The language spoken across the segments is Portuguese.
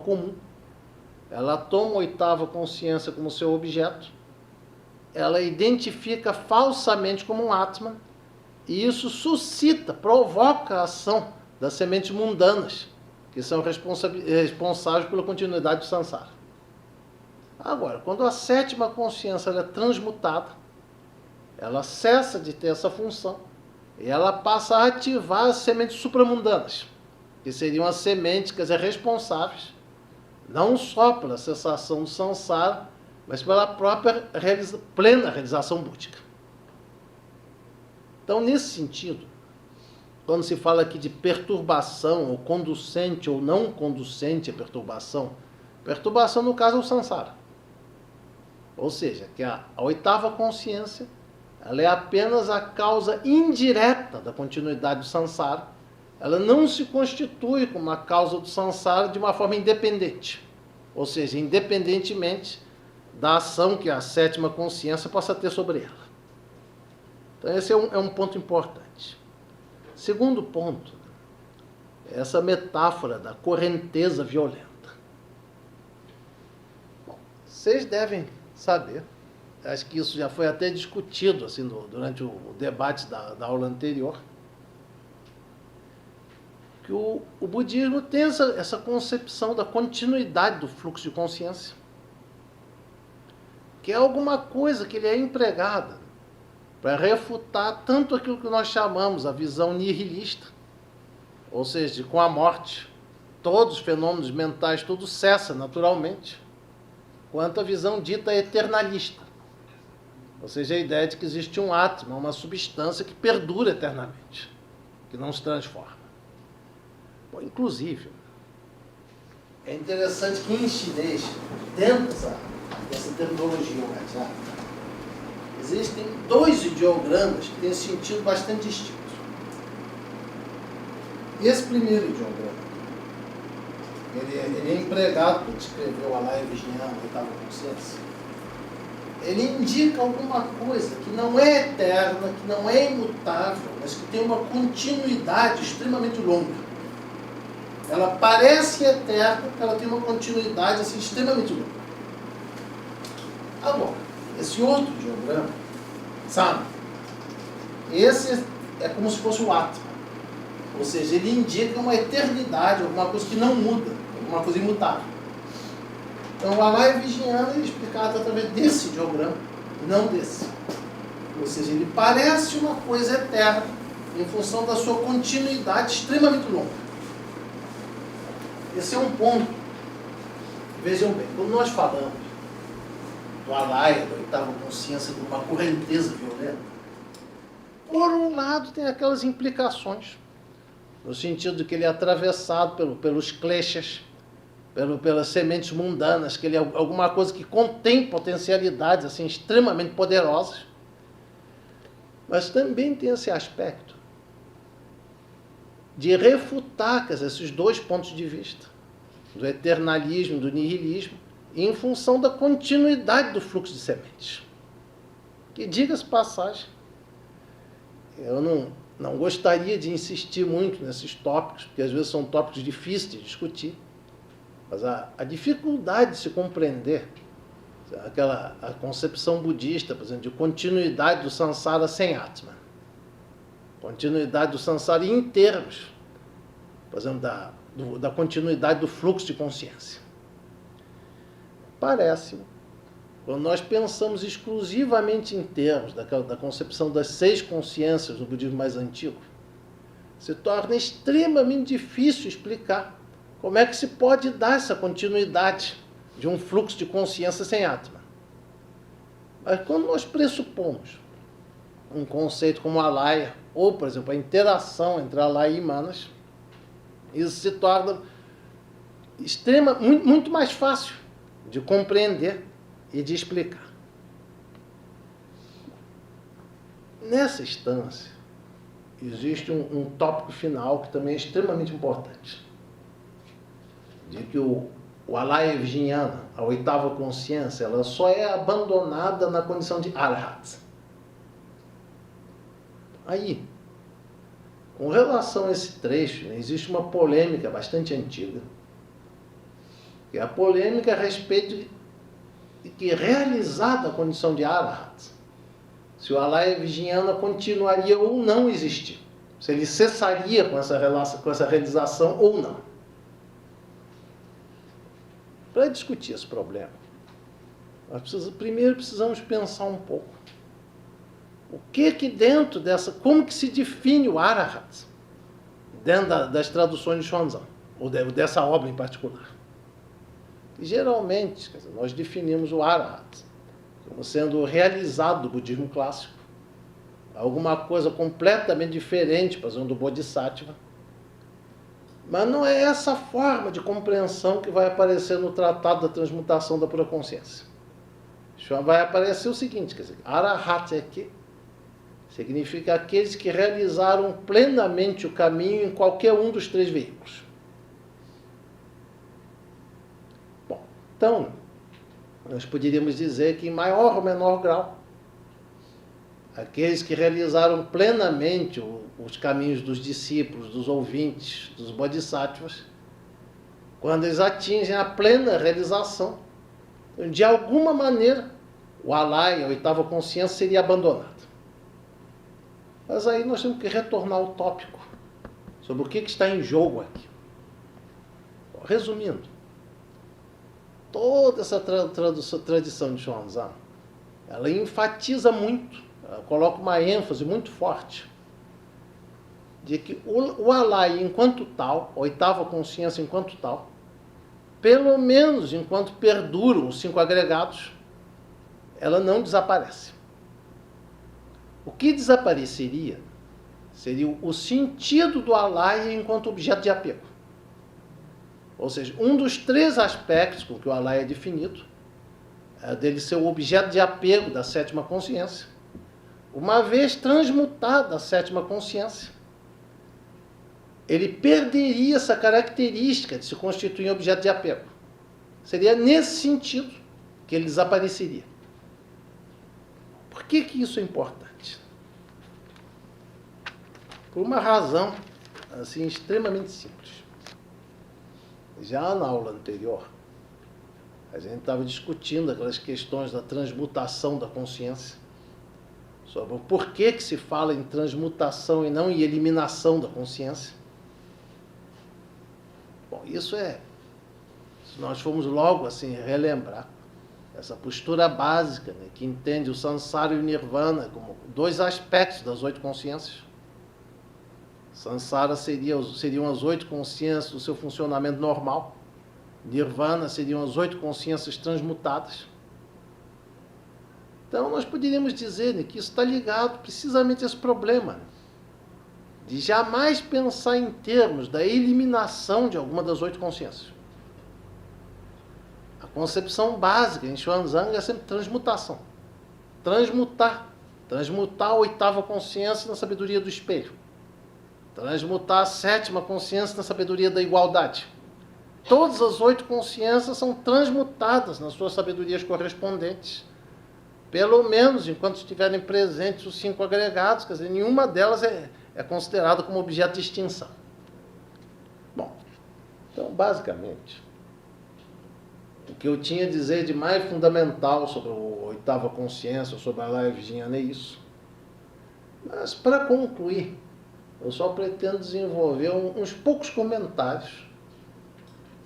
comum. Ela toma a oitava consciência como seu objeto, ela identifica falsamente como um Atman, e isso suscita, provoca a ação das sementes mundanas, que são responsáveis pela continuidade do samsara. Agora, quando a sétima consciência ela é transmutada, ela cessa de ter essa função e ela passa a ativar as sementes supramundanas, que seriam as sementes, quer dizer, responsáveis não só pela cessação do samsara, mas pela própria plena realização búdica. Então, nesse sentido, quando se fala aqui de perturbação, ou conducente ou não conducente à perturbação, perturbação no caso é o samsara. Ou seja, que a oitava consciência ela é apenas a causa indireta da continuidade do samsara. Ela não se constitui como uma causa do samsara de uma forma independente. Ou seja, independentemente da ação que a sétima consciência possa ter sobre ela. Então esse é um ponto importante. Segundo ponto, é essa metáfora da correnteza violenta. Bom, vocês devem saber, acho que isso já foi até discutido assim, durante o debate da aula anterior, que o budismo tem essa concepção da continuidade do fluxo de consciência, que é alguma coisa que ele é empregada para refutar tanto aquilo que nós chamamos a visão nihilista, ou seja, com a morte, todos os fenômenos mentais, tudo cessa naturalmente, quanto a visão dita eternalista, ou seja, a ideia de que existe um átomo, uma substância que perdura eternamente, que não se transforma. Bom, inclusive, é interessante que em chinês, dentro dessa terminologia organizada, existem dois ideogramas que têm sentido bastante distinto. Esse primeiro ideograma, ele é empregado para descrever o Alaya Vijnana, a oitava consciência. Ele indica alguma coisa que não é eterna, que não é imutável, mas que tem uma continuidade extremamente longa. Ela parece eterna, porque ela tem uma continuidade assim, extremamente longa. Agora, esse outro diagrama, sabe? Esse é como se fosse o Atma. Ou seja, ele indica uma eternidade, alguma coisa que não muda, alguma coisa imutável. Então, o Alaya Vijnana é explicado através desse diagrama, não desse. Ou seja, ele parece uma coisa eterna, em função da sua continuidade extremamente longa. Esse é um ponto. Vejam bem, quando nós falamos do Alaya, da oitava consciência, de uma correnteza violenta, por um lado tem aquelas implicações, no sentido de que ele é atravessado pelos kleshas, pelas sementes mundanas, que ele é alguma coisa que contém potencialidades assim, extremamente poderosas, mas também tem esse aspecto de refutar esses dois pontos de vista, do eternalismo, do nihilismo, em função da continuidade do fluxo de sementes. Que, diga-se passagem, eu não gostaria de insistir muito nesses tópicos, porque às vezes são tópicos difíceis de discutir, mas a dificuldade de se compreender a concepção budista, por exemplo, de continuidade do samsara sem Atman, continuidade do samsara em termos, por exemplo, da continuidade do fluxo de consciência. Parece, quando nós pensamos exclusivamente em termos da concepção das 6 consciências do budismo mais antigo, se torna extremamente difícil explicar como é que se pode dar essa continuidade de um fluxo de consciência sem Atman. Mas quando nós pressupomos um conceito como Alaya, ou, por exemplo, a interação entre Alaya e Manas, isso se torna muito mais fácil de compreender e de explicar. Nessa instância, existe um tópico final que também é extremamente importante, de que o Alaya Vijnana, a oitava consciência, ela só é abandonada na condição de Arhat. Aí, com relação a esse trecho, existe uma polêmica bastante antiga, Que é a polêmica a respeito de que, realizada a condição de Arahat, se o Alaya Vijnana continuaria ou não existir. Se ele cessaria com essa realização ou não. Para discutir esse problema, nós primeiro precisamos pensar um pouco. O que dentro dessa... Como que se define o Arahat dentro das traduções de Xuanzang, ou dessa obra em particular? E, geralmente, quer dizer, nós definimos o Arahat como sendo realizado do budismo clássico, alguma coisa completamente diferente, por exemplo, do Bodhisattva. Mas não é essa forma de compreensão que vai aparecer no Tratado da Transmutação da Pura Consciência. Vai aparecer o seguinte, quer dizer, Arahat aqui significa aqueles que realizaram plenamente o caminho em qualquer um dos 3 veículos. Bom, então, nós poderíamos dizer que em maior ou menor grau, aqueles que realizaram plenamente os caminhos dos discípulos, dos ouvintes, dos bodhisattvas, quando eles atingem a plena realização, de alguma maneira, o alaya, a oitava consciência, seria abandonado. Mas aí nós temos que retornar ao tópico, sobre o que está em jogo aqui. Resumindo, toda essa tradição de Xuanzang, ela enfatiza muito, ela coloca uma ênfase muito forte, de que o alaya enquanto tal, a oitava consciência enquanto tal, pelo menos enquanto perduram os 5 agregados, ela não desaparece. O que desapareceria seria o sentido do alaya enquanto objeto de apego. Ou seja, um dos 3 aspectos com que o alaya é definido, é dele ser o objeto de apego da 7ª consciência. Uma vez transmutada a 7ª consciência, ele perderia essa característica de se constituir em objeto de apego. Seria nesse sentido que ele desapareceria. Por que isso é importante? Por uma razão assim, extremamente simples. Já na aula anterior, a gente estava discutindo aquelas questões da transmutação da consciência, sobre o porquê que se fala em transmutação e não em eliminação da consciência. Bom, isso é, se nós formos logo assim relembrar, essa postura básica, né, que entende o Sansara e o Nirvana como 2 aspectos das 8 consciências. Sansara seriam as 8 consciências do seu funcionamento normal. Nirvana seriam as 8 consciências transmutadas. Então, nós poderíamos dizer, né, que isso está ligado precisamente a esse problema, né, de jamais pensar em termos da eliminação de alguma das 8 consciências. A concepção básica em Xuanzang é sempre transmutação. Transmutar a 8ª consciência na sabedoria do espelho. Transmutar a 7ª consciência na sabedoria da igualdade. Todas as 8 consciências são transmutadas nas suas sabedorias correspondentes. Pelo menos enquanto estiverem presentes os 5 agregados, quer dizer, nenhuma delas é considerada como objeto de extinção. Bom, então, basicamente, o que eu tinha a dizer de mais fundamental sobre a 8ª consciência, sobre a Alaya Vijnana é isso. Mas, para concluir, eu só pretendo desenvolver uns poucos comentários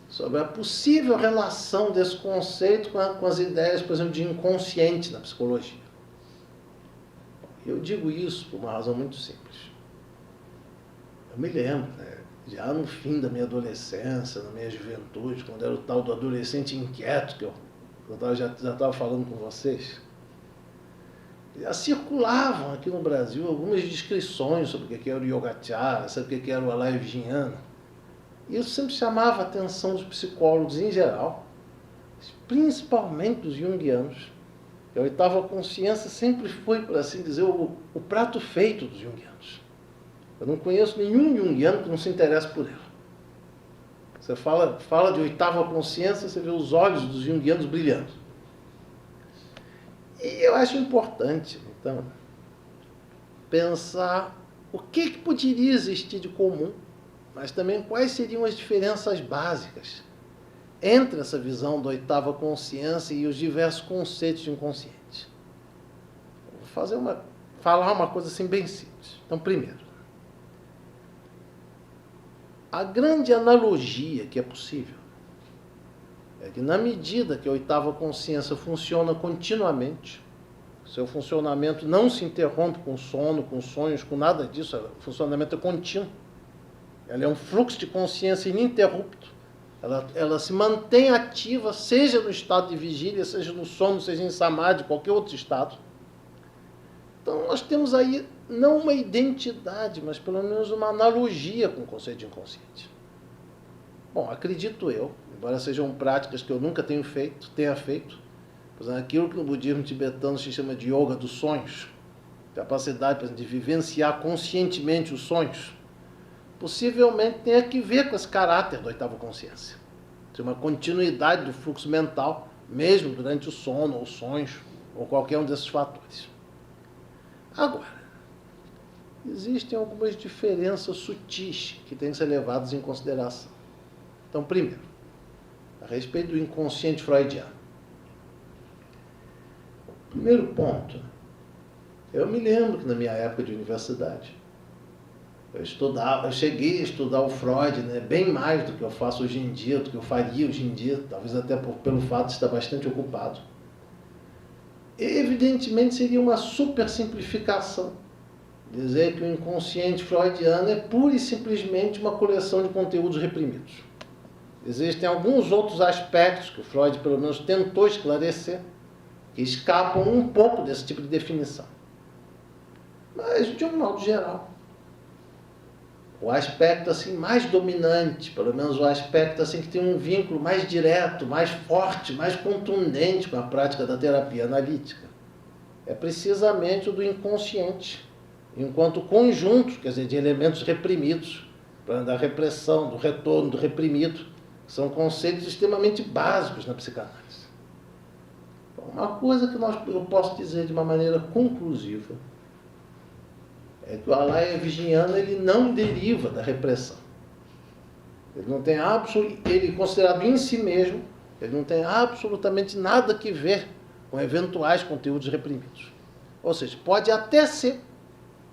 sobre a possível relação desse conceito com as ideias, por exemplo, de inconsciente na psicologia. Eu digo isso por uma razão muito simples. Eu me lembro, né, já no fim da minha adolescência, na minha juventude, quando era o tal do adolescente inquieto, que eu já estava falando com vocês, já circulavam aqui no Brasil algumas descrições sobre o que era o Yogacara, sobre o que era o Alaya Vijnana. E isso sempre chamava a atenção dos psicólogos em geral, principalmente dos junguianos. A 8ª consciência sempre foi, por assim dizer, o prato feito dos junguianos. Eu não conheço nenhum junguiano que não se interesse por ela. Você fala de 8ª consciência, você vê os olhos dos junguianos brilhando. E eu acho importante, então, pensar o que poderia existir de comum, mas também quais seriam as diferenças básicas entre essa visão da oitava consciência e os diversos conceitos de inconsciente. Vou falar uma coisa assim bem simples. Então, primeiro, a grande analogia que é possível é que, na medida que a oitava consciência funciona continuamente, seu funcionamento não se interrompe com sono, com sonhos, com nada disso, o funcionamento é contínuo. Ela é um fluxo de consciência ininterrupto. Ela se mantém ativa, seja no estado de vigília, seja no sono, seja em samadhi, qualquer outro estado. Então, nós temos aí não uma identidade, mas pelo menos uma analogia com o conceito de inconsciente. Bom, acredito eu, embora sejam práticas que eu nunca tenha feito, por exemplo, aquilo que no budismo tibetano se chama de yoga dos sonhos, capacidade, por exemplo, de vivenciar conscientemente os sonhos, possivelmente tenha que ver com esse caráter da oitava consciência. Tem uma continuidade do fluxo mental, mesmo durante o sono, ou sonhos, ou qualquer um desses fatores. Agora, existem algumas diferenças sutis que têm que ser levadas em consideração. Então, primeiro, a respeito do inconsciente freudiano. Primeiro ponto, eu me lembro que na minha época de universidade, eu cheguei a estudar o Freud, né, bem mais do que eu faço hoje em dia, do que eu faria hoje em dia, talvez até pelo fato de estar bastante ocupado. Evidentemente seria uma super simplificação dizer que o inconsciente freudiano é pura e simplesmente uma coleção de conteúdos reprimidos. Existem alguns outros aspectos que o Freud pelo menos tentou esclarecer, que escapam um pouco desse tipo de definição. Mas, de um modo geral, o aspecto assim, mais dominante, pelo menos o aspecto assim, que tem um vínculo mais direto, mais forte, mais contundente com a prática da terapia analítica, é precisamente o do inconsciente, enquanto conjunto, quer dizer, de elementos reprimidos, da repressão, do retorno do reprimido, que são conceitos extremamente básicos na psicanálise. Uma coisa que eu posso dizer de uma maneira conclusiva é que o alaya virginiano ele não deriva da repressão. Ele considerado em si mesmo, ele não tem absolutamente nada que ver com eventuais conteúdos reprimidos. Ou seja, pode até ser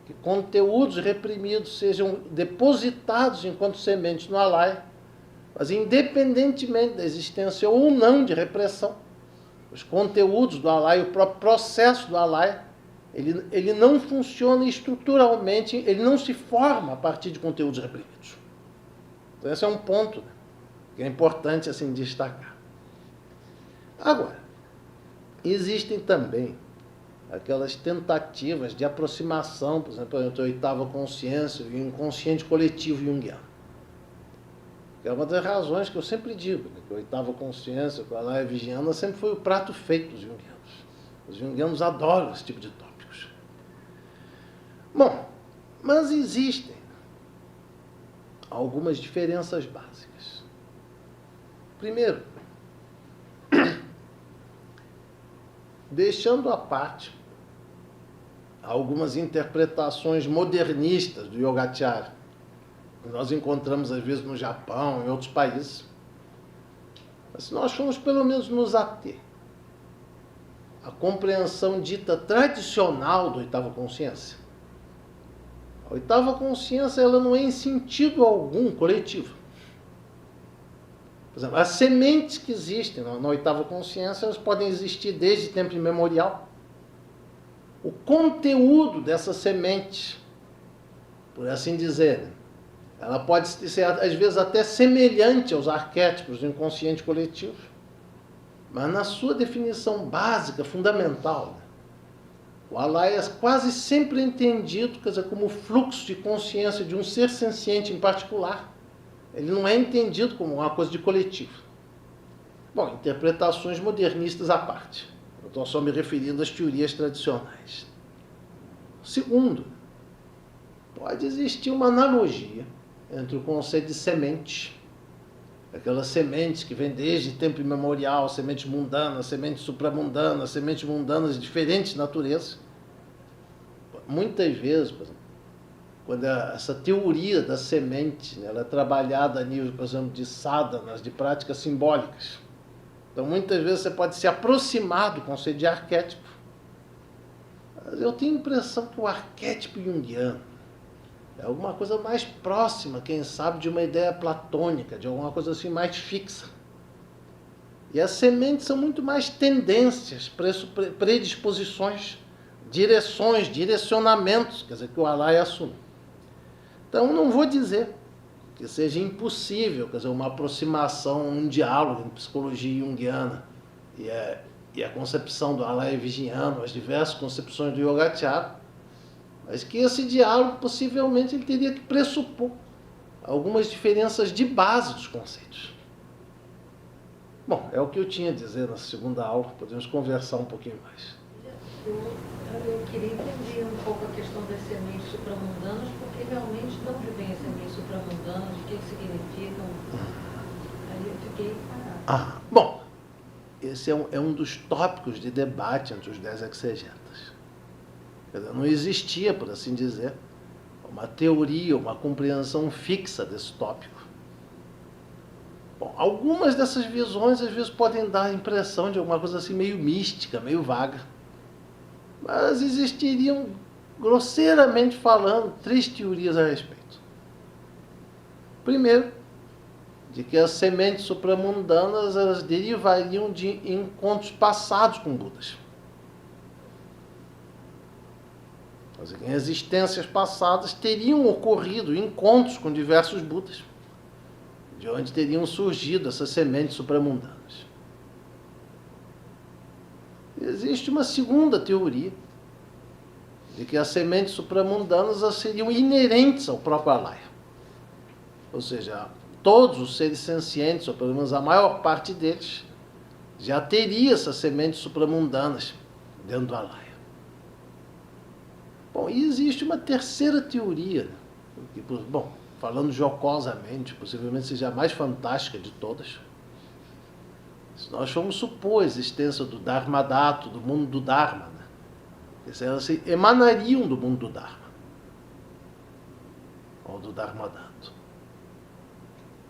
que conteúdos reprimidos sejam depositados enquanto sementes no alaya, mas independentemente da existência ou não de repressão, os conteúdos do alaya, o próprio processo do alaya, ele não funciona estruturalmente, ele não se forma a partir de conteúdos reprimidos. Então esse é um ponto, né, que é importante assim destacar. Agora, existem também aquelas tentativas de aproximação, por exemplo, entre a oitava consciência e o inconsciente coletivo junguiano. Que é uma das razões que eu sempre digo, né, que a oitava consciência, a alaya virginiana, sempre foi o prato feito dos junguianos. Os junguianos adoram esse tipo de tópicos. Bom, mas existem algumas diferenças básicas. Primeiro, deixando à parte algumas interpretações modernistas do Yogacara, que nós encontramos às vezes no Japão e em outros países, mas se nós formos pelo menos nos ater à compreensão dita tradicional da oitava consciência, a oitava consciência ela não é em sentido algum coletivo. Por exemplo, as sementes que existem na oitava consciência, elas podem existir desde tempo imemorial. O conteúdo dessa semente, por assim dizer, ela pode ser, às vezes, até semelhante aos arquétipos do inconsciente coletivo, mas na sua definição básica, fundamental, o alaya é quase sempre entendido, quer dizer, como fluxo de consciência de um ser senciente em particular. Ele não é entendido como uma coisa de coletivo. Bom, interpretações modernistas à parte. Eu estou só me referindo às teorias tradicionais. Segundo, pode existir uma analogia entre o conceito de semente, aquelas sementes que vêm desde tempo imemorial, sementes mundanas, sementes supramundanas, sementes mundanas de diferentes naturezas. Muitas vezes, por exemplo, quando essa teoria da semente, né, ela é trabalhada a nível, por exemplo, de sadhanas, de práticas simbólicas. Então, muitas vezes você pode se aproximar do conceito de arquétipo. Mas eu tenho a impressão que o arquétipo junguiano é alguma coisa mais próxima, quem sabe, de uma ideia platônica, de alguma coisa assim mais fixa. E as sementes são muito mais tendências, predisposições, direções, direcionamentos, quer dizer, que o Alaya assume. Então, não vou dizer que seja impossível, quer dizer, uma aproximação, um diálogo em psicologia junguiana e a concepção do Alaya Vigiano, as diversas concepções do Yogacara, mas que esse diálogo, possivelmente, ele teria que pressupor algumas diferenças de base dos conceitos. Bom, é o que eu tinha a dizer na segunda aula, podemos conversar um pouquinho mais. Eu queria entender um pouco a questão das sementes supramundanas, porque realmente de onde vêm as sementes supramundanas, o que significam? Aí eu fiquei parado. Bom, esse é um dos tópicos de debate entre os 10 exegetas. Quer dizer, não existia, por assim dizer, uma teoria, uma compreensão fixa desse tópico. Bom, algumas dessas visões às vezes podem dar a impressão de alguma coisa assim meio mística, meio vaga. Mas existiriam, grosseiramente falando, 3 teorias a respeito. Primeiro, de que as sementes supramundanas elas derivariam de encontros passados com Budas. Quer dizer, em existências passadas teriam ocorrido encontros com diversos Budas, de onde teriam surgido essas sementes supramundanas. Existe uma segunda teoria, de que as sementes supramundanas seriam inerentes ao próprio Alaya. Ou seja, todos os seres sencientes, ou pelo menos a maior parte deles, já teria essas sementes supramundanas dentro do Alaya. Bom, e existe uma terceira teoria, que, bom, falando jocosamente, possivelmente seja a mais fantástica de todas. Se nós formos supor a existência do Dharmadato, do mundo do Dharma, né? Elas emanariam do mundo do Dharma, ou do Dharmadato.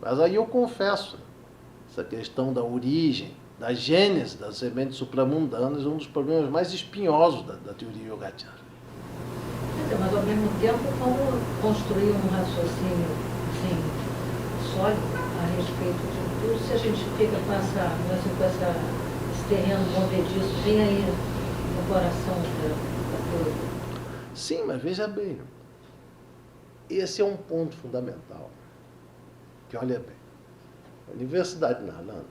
Mas aí eu confesso, essa questão da origem, da gênese das sementes supramundanas é um dos problemas mais espinhosos da teoria Yogacara. Mas ao mesmo tempo, como construir um raciocínio assim, sólido a respeito de tudo, se a gente fica com esse terreno movediço bem aí no coração da coisa. Sim, mas veja bem, esse é um ponto fundamental. Que olha bem, a Universidade de Nalanda,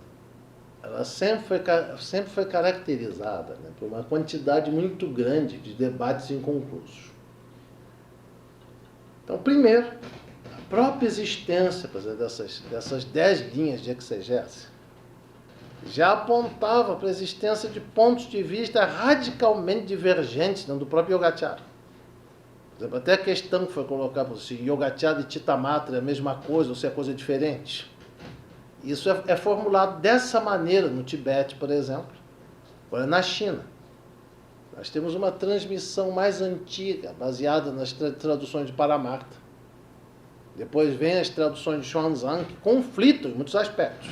ela sempre foi caracterizada, né, por uma quantidade muito grande de debates inconclusos. Então, primeiro, a própria existência, por exemplo, dessas 10 linhas de exegese já apontava para a existência de pontos de vista radicalmente divergentes dentro do próprio Yogacara. Por exemplo, até a questão que foi colocada se Yogacara e Chitamatra é a mesma coisa ou se é coisa diferente. Isso é formulado dessa maneira no Tibete, por exemplo. Agora, na China, nós temos uma transmissão mais antiga, baseada nas traduções de Paramartha. Depois vem as traduções de Xuanzang, que conflitam em muitos aspectos.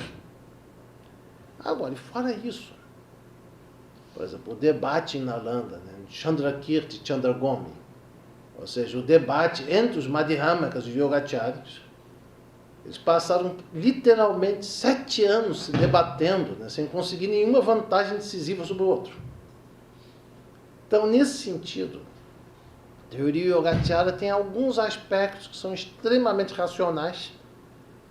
Agora, e fora isso, por exemplo, o debate em Nalanda, né, de Chandrakirti e Chandragomi, ou seja, o debate entre os Madhyamakas e os Yogacharyas, eles passaram literalmente 7 anos se debatendo, né, sem conseguir nenhuma vantagem decisiva sobre o outro. Então, nesse sentido, a teoria Yogacara tem alguns aspectos que são extremamente racionais,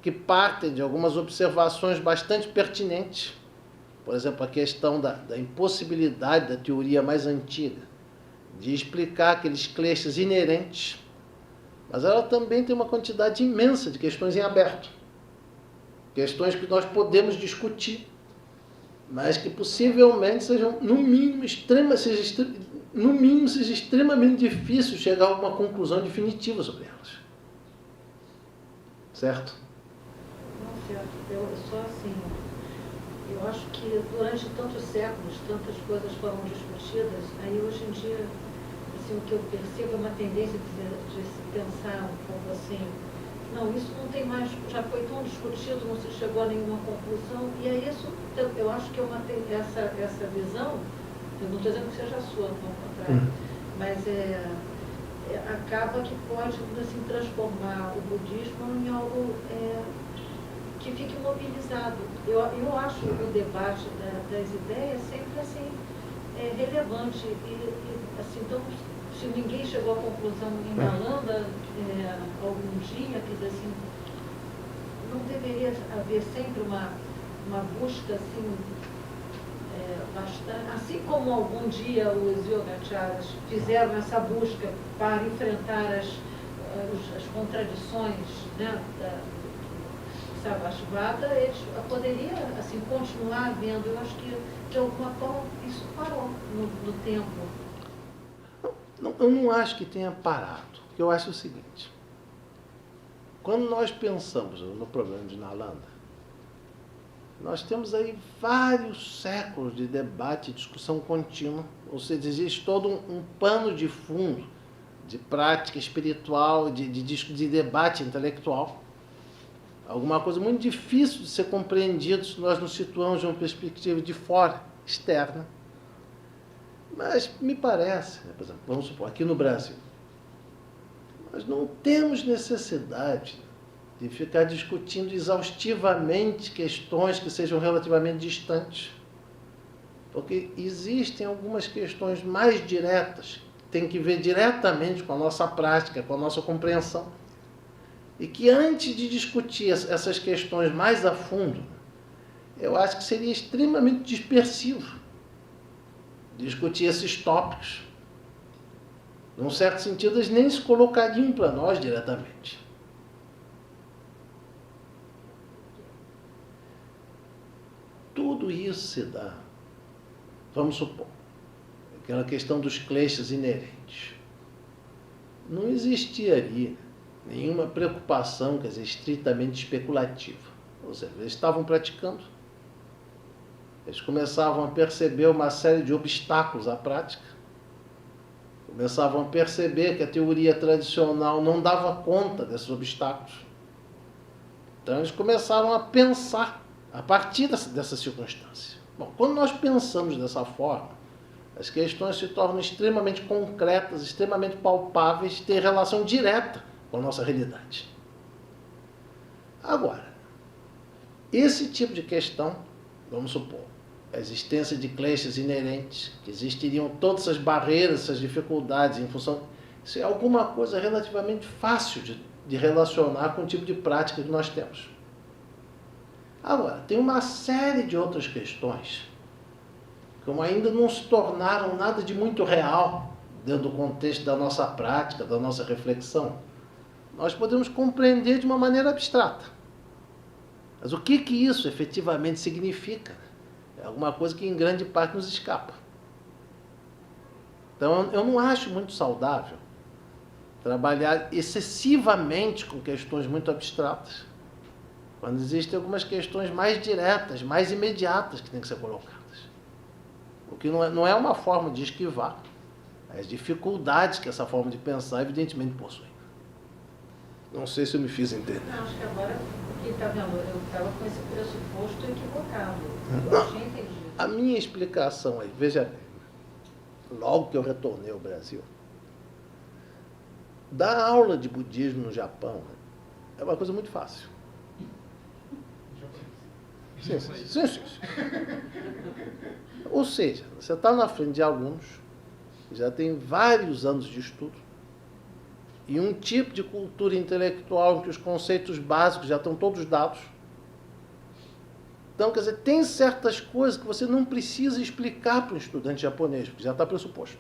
que partem de algumas observações bastante pertinentes. Por exemplo, a questão da impossibilidade da teoria mais antiga de explicar aqueles kleshas inerentes, mas ela também tem uma quantidade imensa de questões em aberto. Questões que nós podemos discutir, mas que possivelmente sejam, no mínimo, seja extremamente difícil chegar a uma conclusão definitiva sobre elas. Certo? Não, certo. Eu só assim, eu acho que durante tantos séculos, tantas coisas foram discutidas, aí hoje em dia esse assim, o que eu percebo é uma tendência de se pensar um pouco assim, não, isso não tem mais, já foi tão discutido, não se chegou a nenhuma conclusão, e é isso, eu acho que é essa visão, eu não estou dizendo que seja a sua, ao contrário, mas acaba que pode assim, transformar o budismo em algo que fique mobilizado. Eu acho o debate das ideias sempre assim, relevante, e assim, então, se ninguém chegou à conclusão em Nalanda algum dia, quer dizer assim, não deveria haver sempre uma busca assim, bastante, assim como algum dia os yogacharas fizeram essa busca para enfrentar as contradições, né, da Sarvastivada, eles poderiam assim, continuar vendo. Eu acho que de alguma forma isso parou no tempo. Eu não acho que tenha parado. Eu acho o seguinte: quando nós pensamos no problema de Nalanda, nós temos aí vários séculos de debate e discussão contínua, ou seja, existe todo um pano de fundo de prática espiritual, de debate intelectual. Alguma coisa muito difícil de ser compreendido se nós nos situamos de uma perspectiva de fora, externa. Mas me parece, por exemplo, vamos supor, aqui no Brasil, nós não temos necessidade de ficar discutindo exaustivamente questões que sejam relativamente distantes. Porque existem algumas questões mais diretas, que têm que ver diretamente com a nossa prática, com a nossa compreensão. E que antes de discutir essas questões mais a fundo, eu acho que seria extremamente dispersivo discutir esses tópicos. Num certo sentido, eles nem se colocariam para nós diretamente. Tudo isso se dá, vamos supor, aquela questão dos kleshas inerentes. Não existia ali nenhuma preocupação, quer dizer, estritamente especulativa. Ou seja, eles estavam praticando. Eles começavam a perceber uma série de obstáculos à prática. Começavam a perceber que a teoria tradicional não dava conta desses obstáculos. Então eles começaram a pensar a partir dessa circunstância. Bom, quando nós pensamos dessa forma, as questões se tornam extremamente concretas, extremamente palpáveis, têm relação direta com a nossa realidade. Agora, esse tipo de questão, vamos supor, a existência de kleshas inerentes, que existiriam todas essas barreiras, essas dificuldades em função... Isso é alguma coisa relativamente fácil de relacionar com o tipo de prática que nós temos. Agora, tem uma série de outras questões que ainda não se tornaram nada de muito real dentro do contexto da nossa prática, da nossa reflexão. Nós podemos compreender de uma maneira abstrata. Mas o que isso efetivamente significa? É alguma coisa que em grande parte nos escapa. Então, eu não acho muito saudável trabalhar excessivamente com questões muito abstratas, quando existem algumas questões mais diretas, mais imediatas que têm que ser colocadas. O que não é uma forma de esquivar as dificuldades que essa forma de pensar evidentemente possui. Não sei se eu me fiz entender. Não, acho que agora, porque tá vendo, eu estava com esse pressuposto equivocado. Eu tinha entendido. A minha explicação aí, veja bem, logo que eu retornei ao Brasil, dar aula de budismo no Japão é uma coisa muito fácil. Sim. Ou seja, você está na frente de alunos que já têm vários anos de estudo e um tipo de cultura intelectual em que os conceitos básicos já estão todos dados. Então, quer dizer, tem certas coisas que você não precisa explicar para um estudante japonês, porque já está pressuposto.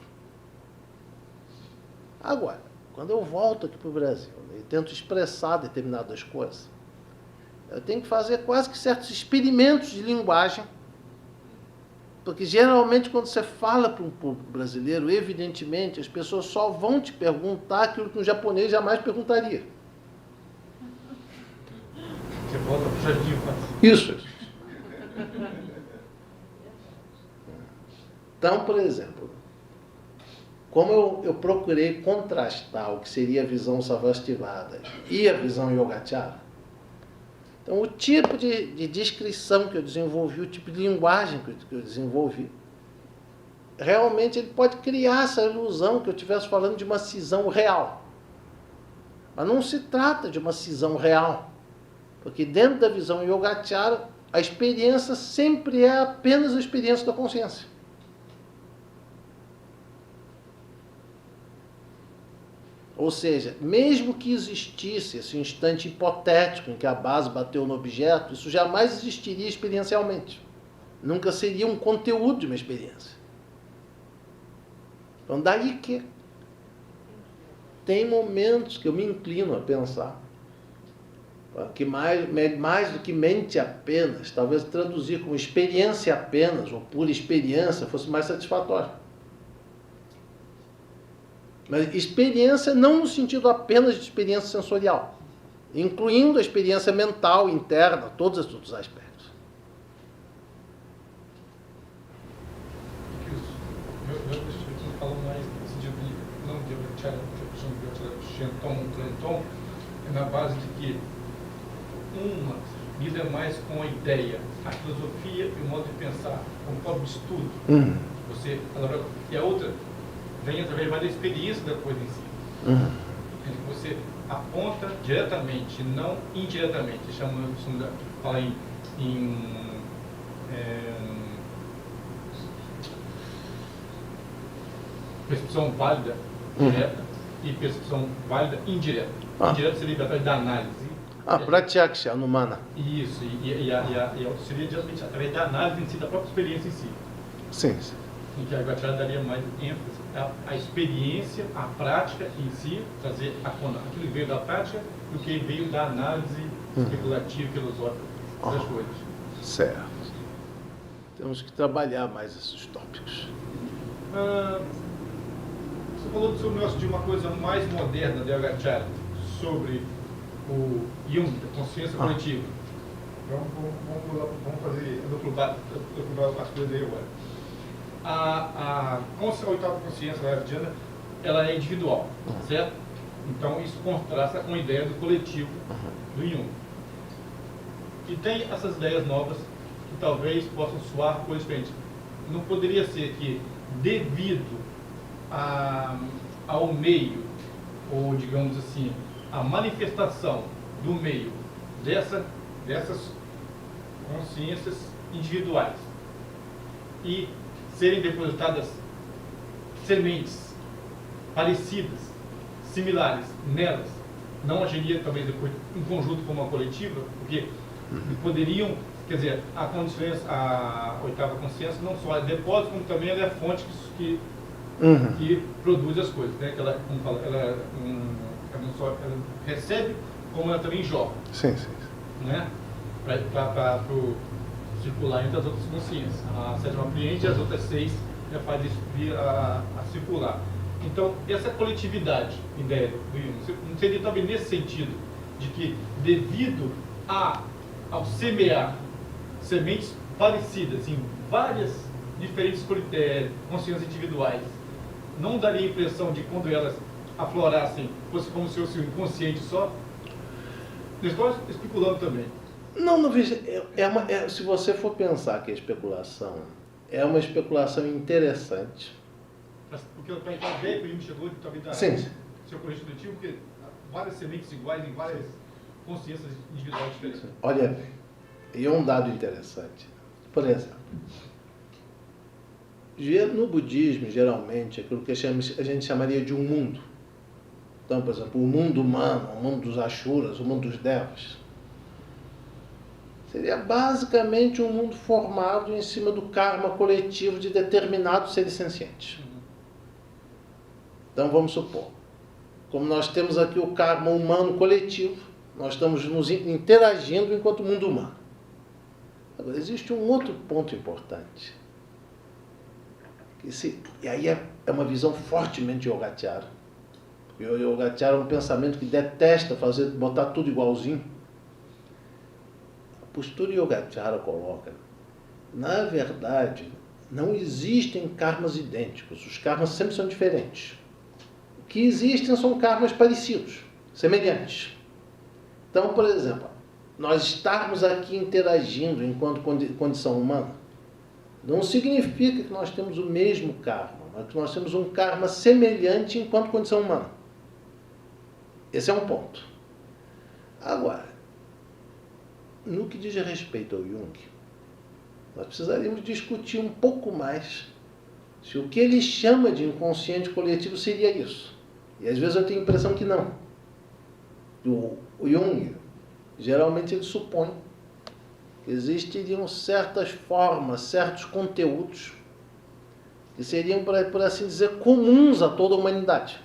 Agora, quando eu volto aqui para o Brasil e tento expressar determinadas coisas, eu tenho que fazer quase que certos experimentos de linguagem, porque geralmente quando você fala para um público brasileiro, evidentemente as pessoas só vão te perguntar aquilo que um japonês jamais perguntaria. Você volta para o jardim de infância. Isso. Então, por exemplo, como eu procurei contrastar o que seria a visão Sarvastivada e a visão Yogacara, então o tipo de descrição que eu desenvolvi, o tipo de linguagem que eu desenvolvi, realmente ele pode criar essa ilusão que eu estivesse falando de uma cisão real. Mas não se trata de uma cisão real, porque dentro da visão Yogacara, a experiência sempre é apenas a experiência da consciência. Ou seja, mesmo que existisse esse instante hipotético em que a base bateu no objeto, isso jamais existiria experiencialmente. Nunca seria um conteúdo de uma experiência. Então, daí que tem momentos que eu me inclino a pensar que mais do que mente apenas, talvez traduzir como experiência apenas, ou pura experiência, fosse mais satisfatório. Mas experiência não no sentido apenas de experiência sensorial, incluindo a experiência mental, interna, todos os outros aspectos. Meu espírito fala mais no sentido de não de Clanton, é na base de que uma lida mais com a ideia, a filosofia e o modo de pensar, com o próprio estudo. E a outra vem através mais da experiência da coisa em si. Você aponta diretamente, não indiretamente. Fala em percepção válida direta e percepção válida indireta. Indireta seria através da análise. Pratyaksha, Anumana. Isso, e a outra seria diretamente através da análise em si, da própria experiência em si. Sim, sim. Em que a Yogacara daria mais ênfase à experiência, à prática em si, trazer aquilo que veio da prática do que veio da análise especulativa e filosófica das coisas. Certo. Temos que trabalhar mais esses tópicos. Você falou sobre o negócio de uma coisa mais moderna da Yogacara, sobre o Jung, a consciência coletiva. Vamos fazer as coisas aí agora. A oitava consciência Vairocana, ela é individual, certo? Então isso contrasta com a ideia do coletivo do Jung. E tem essas ideias novas que talvez possam soar coisas diferentes. Não poderia ser que, devido ao meio, ou digamos assim, a manifestação do meio dessas consciências individuais e serem depositadas sementes parecidas, similares nelas, não agiria talvez depois em conjunto como uma coletiva, porque poderiam, quer dizer, a oitava consciência não só é depósito, como também ela é a fonte que produz as coisas, né? Que ela, como fala, ela não só ela recebe, como ela também joga. Sim. Né? Para circular entre as outras consciências. A sétima cliente e as outras 6 já faz isso vir a circular. Então, essa coletividade, ideia do Jung, não seria talvez nesse sentido, de que devido ao semear sementes parecidas em várias diferentes consciências individuais, não daria a impressão de quando elas aflorassem, fosse como se fosse um inconsciente só? Estou especulando também. Não veja, se você for pensar que a especulação é uma especulação interessante. Porque para ver que o Jung chegou de talvez da Sim. seu coletivo, porque várias sementes iguais em várias consciências individuais diferentes. Olha bem, e é um dado interessante. Por exemplo, no budismo, geralmente, aquilo que a gente chamaria de um mundo. Então, por exemplo, o mundo humano, o mundo dos Ashuras, o mundo dos Devas, seria basicamente um mundo formado em cima do karma coletivo de determinados seres sencientes. Então, vamos supor, como nós temos aqui o karma humano coletivo, nós estamos nos interagindo enquanto mundo humano. Agora, existe um outro ponto importante. E aí é uma visão fortemente yogacara. Porque o yogacara é um pensamento que detesta botar tudo igualzinho. A postura yogacara coloca, na verdade, Não existem karmas idênticos, os karmas sempre são diferentes. O que existem são karmas parecidos, semelhantes. Então, por exemplo, nós estarmos aqui interagindo enquanto condição humana, não significa que nós temos o mesmo karma, mas que nós temos um karma semelhante enquanto condição humana. Esse é um ponto. Agora, no que diz respeito ao Jung, nós precisaríamos discutir um pouco mais se o que ele chama de inconsciente coletivo seria isso. E às vezes eu tenho a impressão que não. O Jung, geralmente ele supõe que existiriam certas formas, certos conteúdos que seriam, por assim dizer, comuns a toda a humanidade.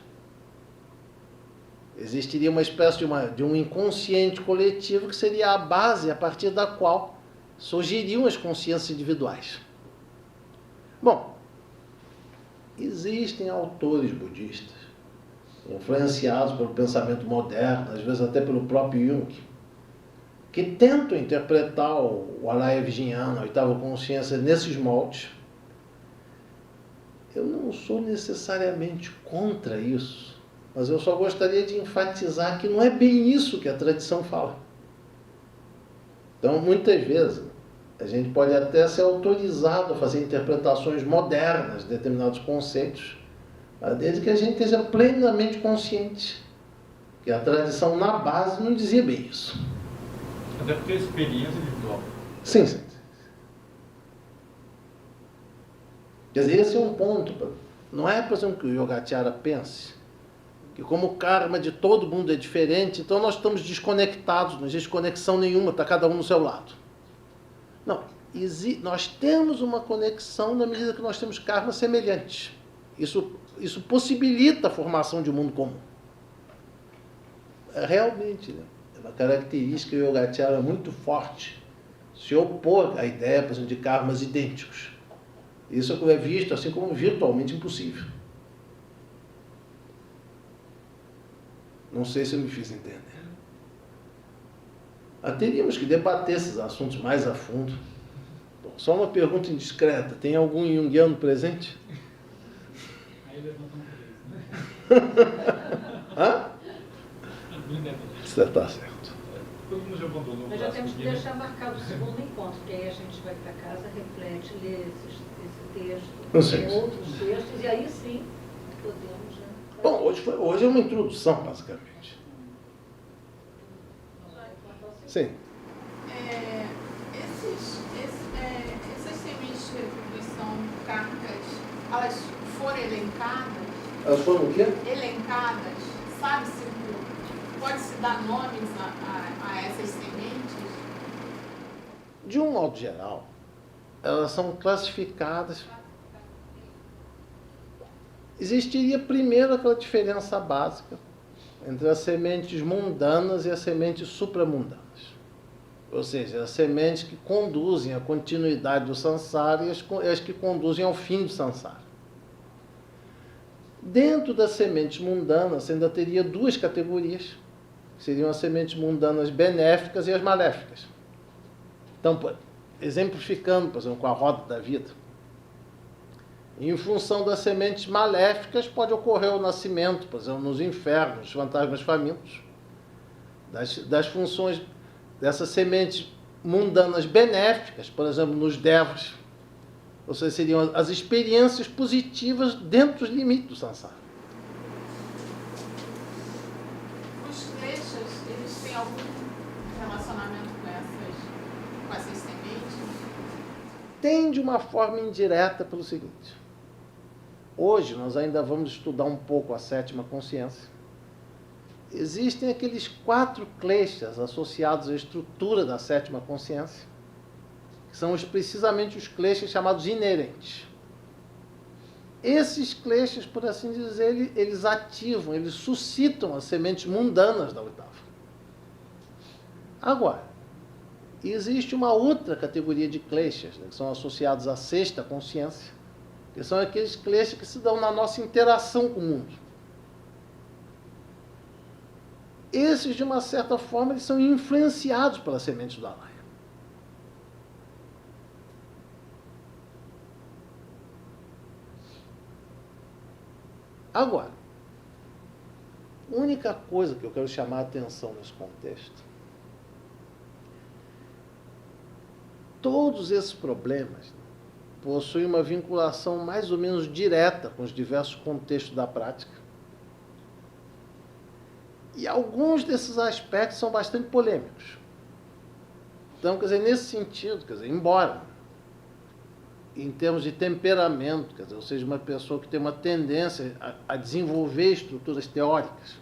Existiria uma espécie de um inconsciente coletivo que seria a base a partir da qual surgiriam as consciências individuais. Bom, existem autores budistas, influenciados pelo pensamento moderno, às vezes até pelo próprio Jung, que tentam interpretar o Alaya Vijnana, a oitava consciência, nesses moldes. Eu não sou necessariamente contra isso, mas eu só gostaria de enfatizar que não é bem isso que a tradição fala. Então, muitas vezes, a gente pode até ser autorizado a fazer interpretações modernas de determinados conceitos, desde que a gente esteja plenamente consciente que a tradição, na base, não dizia bem isso. Até porque a experiência individual. Sim, sim. Quer dizer, esse é um ponto. Não é, por exemplo, que o Yogacara pense que como o karma de todo mundo é diferente, então nós estamos desconectados, não existe conexão nenhuma, está cada um no seu lado. Não, nós temos uma conexão na medida que nós temos karmas semelhantes. Isso possibilita a formação de um mundo comum. Realmente, né? É uma característica Yogacara muito forte, se opor à ideia, por exemplo, de karmas idênticos. Isso é visto assim como virtualmente impossível. Não sei se eu me fiz entender. Teríamos que debater esses assuntos mais a fundo. Bom, só uma pergunta indiscreta. Tem algum junguiano presente? Aí levantam três, né? Hã? Você está certo. Todo mundo já abandonou. Nós já temos que deixar marcado o segundo encontro, porque aí a gente vai para casa, reflete, lê esse texto, outros textos, e aí sim podemos... Né? Bom, hoje é uma introdução, basicamente. Sim. Essas sementes de retribuição kármicas, elas foram elencadas? Elas foram o quê? Elencadas. Sabe-se, pode-se dar nomes a essas sementes? De um modo geral, elas são classificadas. Existiria primeiro aquela diferença básica entre as sementes mundanas e as sementes supramundanas. Ou seja, as sementes que conduzem à continuidade do samsara e as que conduzem ao fim do samsara. Dentro das sementes mundanas, ainda teria duas categorias, que seriam as sementes mundanas benéficas e as maléficas. Então, exemplificando, por exemplo, com a roda da vida, em função das sementes maléficas, pode ocorrer o nascimento, por exemplo, nos infernos, fantasmas famintos, das funções dessas sementes mundanas benéficas, por exemplo, nos devas. Ou seja, seriam as experiências positivas dentro dos limites do samsara. Os kleshas, eles têm algum relacionamento com essas sementes? Tem de uma forma indireta pelo seguinte. Hoje nós ainda vamos estudar um pouco a sétima consciência. Existem aqueles 4 kleshas associados à estrutura da sétima consciência, que são precisamente os kleshas chamados inerentes. Esses kleshas, por assim dizer, eles ativam, eles suscitam as sementes mundanas da oitava. Agora, existe uma outra categoria de kleshas, né, que são associados à sexta consciência, que são aqueles kleshas que se dão na nossa interação com o mundo. Esses, de uma certa forma, eles são influenciados pelas sementes do Alaya. Agora, a única coisa que eu quero chamar a atenção nesse contexto, todos esses problemas possuem uma vinculação mais ou menos direta com os diversos contextos da prática. E alguns desses aspectos são bastante polêmicos. Então, quer dizer, nesse sentido, quer dizer, embora em termos de temperamento, quer dizer, ou seja, uma pessoa que tem uma tendência a desenvolver estruturas teóricas